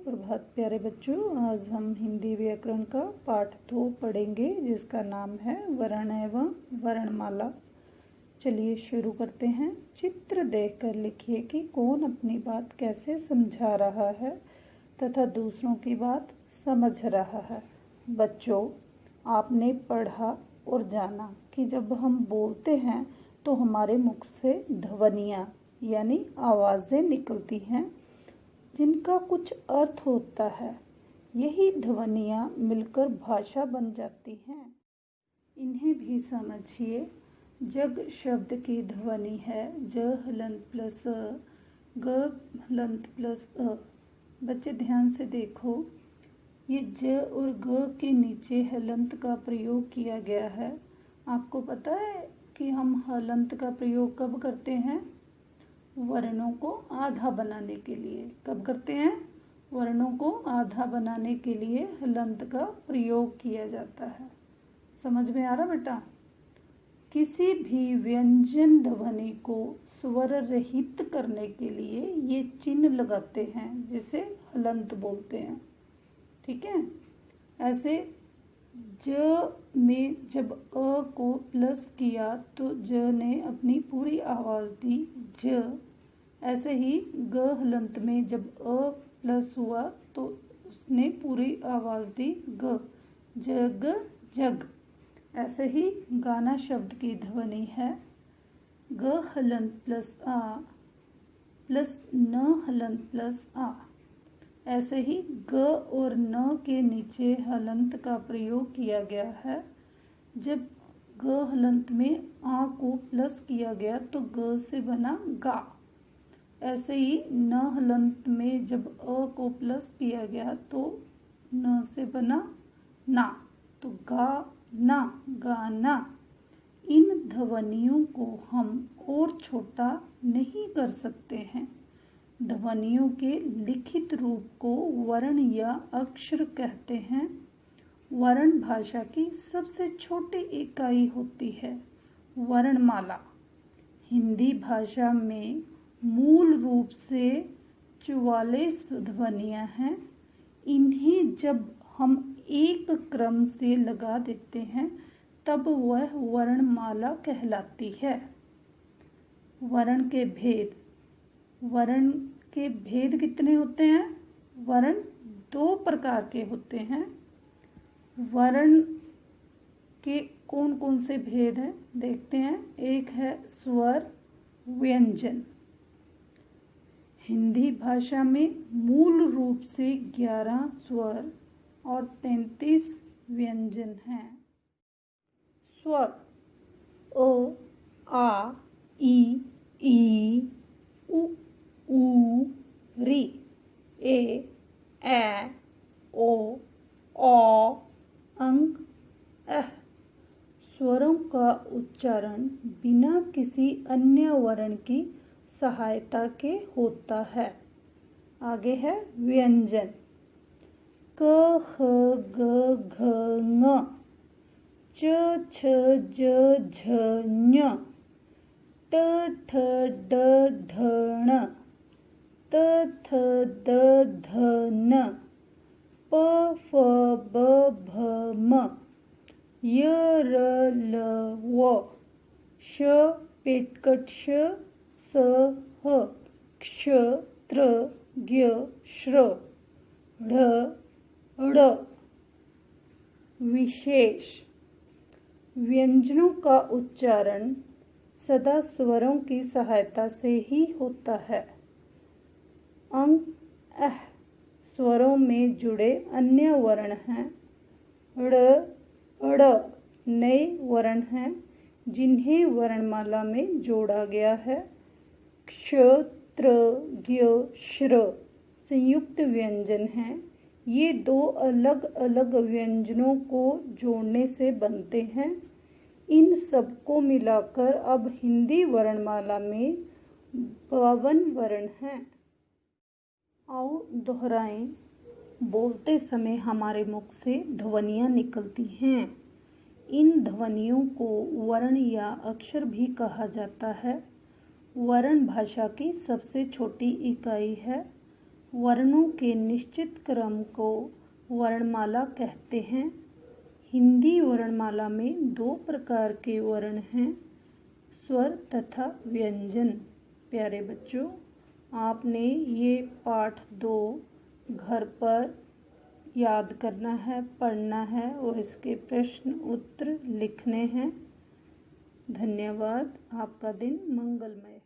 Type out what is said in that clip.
सुप्रभात प्यारे बच्चों। आज हम हिंदी व्याकरण का पाठ 2 पढ़ेंगे जिसका नाम है वर्ण एवं वर्णमाला। चलिए शुरू करते हैं। चित्र देखकर लिखिए कि कौन अपनी बात कैसे समझा रहा है तथा दूसरों की बात समझ रहा है। बच्चों, आपने पढ़ा और जाना कि जब हम बोलते हैं तो हमारे मुख से ध्वनियाँ यानी आवाज़ें निकलती हैं जिनका कुछ अर्थ होता है। यही ध्वनियाँ मिलकर भाषा बन जाती हैं। इन्हें भी समझिए। जग शब्द की ध्वनि है ज हलंत प्लस अ, ग हलंत प्लस अ। बच्चे ध्यान से देखो, ये ज और ग के नीचे हलंत का प्रयोग किया गया है। आपको पता है कि हम हलंत का प्रयोग कब करते हैं? वर्णों को आधा बनाने के लिए। कब करते हैं? वर्णों को आधा बनाने के लिए हलंत का प्रयोग किया जाता है। समझ में आ रहा बेटा? किसी भी व्यंजन ध्वनि को स्वर रहित करने के लिए ये चिन्ह लगाते हैं जिसे हलंत बोलते हैं। ठीक है। ऐसे ज में जब अ को प्लस किया तो ज ने अपनी पूरी आवाज़ दी ज। ऐसे ही ग हलंत में जब अ प्लस हुआ तो उसने पूरी आवाज़ दी ग, जग जग। ऐसे ही गाना शब्द की ध्वनि है ग हलंत प्लस आ प्लस न हलंत प्लस आ। ऐसे ही ग और न के नीचे हलंत का प्रयोग किया गया है। जब ग हलंत में आ को प्लस किया गया तो ग से बना गा। ऐसे ही न हलंत में जब अ को प्लस किया गया तो न से बना ना, तो गा ना, गाना। इन ध्वनियों को हम और छोटा नहीं कर सकते हैं। ध्वनियों के लिखित रूप को वर्ण या अक्षर कहते हैं। वर्ण भाषा की सबसे छोटी इकाई होती है। वर्णमाला हिंदी भाषा में मूल रूप से 44 ध्वनियाँ हैं। इन्हें जब हम एक क्रम से लगा देते हैं तब वह वर्णमाला कहलाती है। वर्ण के भेद। वर्ण के भेद कितने होते हैं? वर्ण 2 प्रकार के होते हैं। वर्ण के कौन कौन से भेद हैं देखते हैं। एक है स्वर व्यंजन। हिंदी भाषा में मूल रूप से 11 स्वर और 33 व्यंजन हैं। स्वर अ, आ, ई, उ, री, ए, ओ, अंग, अह। स्वरों का उच्चारण बिना किसी अन्य वर्ण की सहायता के होता है। आगे है व्यंजन। क, ख, ग, घ, ङ, च, छ, ज, झ, ञ, ट, ठ, ड, ढ, ण, त, थ, द, ध, न, प, फ, ब, भ, म, य, र, ल, व, श, पेटकट श, स, ह, क्ष, त्र, ज्ञ, श्र, ढ, ढ। विशेष। व्यंजनों का उच्चारण सदा स्वरों की सहायता से ही होता है। अंग, अह स्वरों में जुड़े अन्य वर्ण हैं। ड़, ड़ नए वर्ण हैं जिन्हें वर्णमाला में जोड़ा गया है। क्ष, त्र, ज्ञ, श्र संयुक्त व्यंजन हैं। ये 2 अलग अलग व्यंजनों को जोड़ने से बनते हैं। इन सब को मिलाकर अब हिंदी वर्णमाला में 52 वर्ण हैं। आओ दोहराएं। बोलते समय हमारे मुख से ध्वनियाँ निकलती हैं। इन ध्वनियों को वर्ण या अक्षर भी कहा जाता है। वर्ण भाषा की सबसे छोटी इकाई है। वर्णों के निश्चित क्रम को वर्णमाला कहते हैं। हिंदी वर्णमाला में 2 प्रकार के वर्ण हैं, स्वर तथा व्यंजन। प्यारे बच्चों, आपने ये पाठ 2 घर पर याद करना है, पढ़ना है और इसके प्रश्न उत्तर लिखने हैं। धन्यवाद। आपका दिन मंगलमय।